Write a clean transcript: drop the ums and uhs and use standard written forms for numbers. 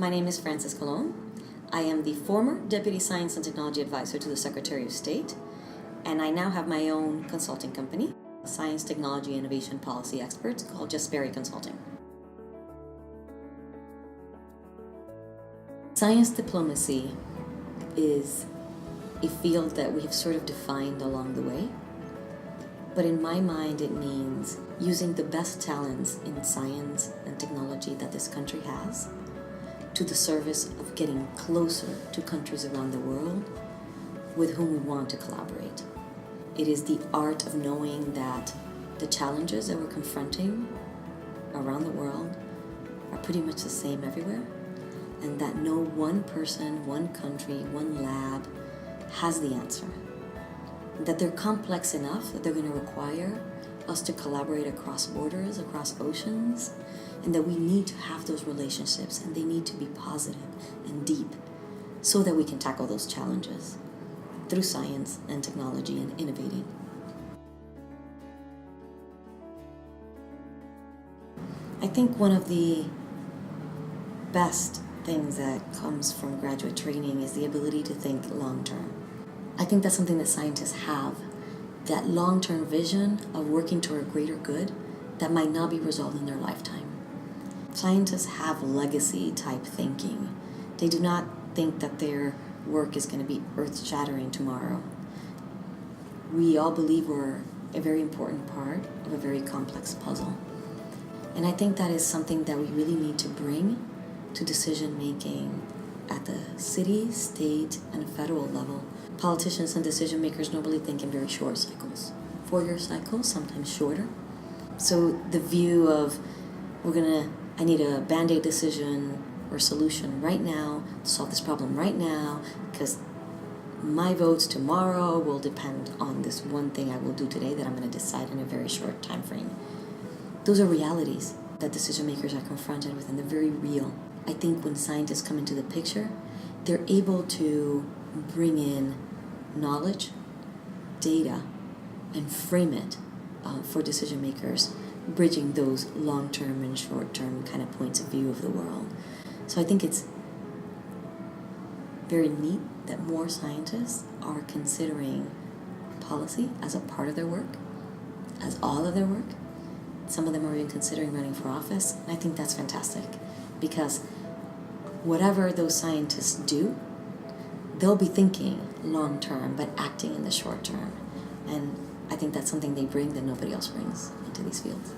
My name is Frances Colón. I am the former Deputy Science and Technology Advisor to the Secretary of State, and I now have my own consulting company, Science, Technology, Innovation Policy Experts, called Just Berry Consulting. Science diplomacy is a field that we have sort of defined along the way, but in my mind it means using the best talents in science and technology that this country has to the service of getting closer to countries around the world with whom we want to collaborate. It is the art of knowing that the challenges that we're confronting around the world are pretty much the same everywhere, and that no one person, one country, one lab has the answer. That they're complex enough that they're going to require us to collaborate across borders, across oceans, and that we need to have those relationships, and they need to be positive and deep so that we can tackle those challenges through science and technology and innovating. I think one of the best things that comes from graduate training is the ability to think long-term. I think that's something that scientists have, that long-term vision of working toward a greater good that might not be resolved in their lifetime. Scientists have legacy-type thinking. They do not think that their work is going to be earth-shattering tomorrow. We all believe we're a very important part of a very complex puzzle. And I think that is something that we really need to bring to decision-making at the city, state, and federal level. Politicians and decision makers normally think in very short cycles, 4-year cycles, sometimes shorter. So the view of I need a Band-Aid decision or solution right now to solve this problem right now, because my votes tomorrow will depend on this one thing I will do today that I'm going to decide in a very short time frame. Those are realities that decision makers are confronted with, and they're very real. I think when scientists come into the picture, they're able to bring in knowledge, data, and frame it for decision makers, bridging those long-term and short-term kind of points of view of the world. So I think it's very neat that more scientists are considering policy as a part of their work, as all of their work. Some of them are even considering running for office, and I think that's fantastic, because whatever those scientists do, they'll be thinking long-term, but acting in the short term. And I think that's something they bring that nobody else brings into these fields.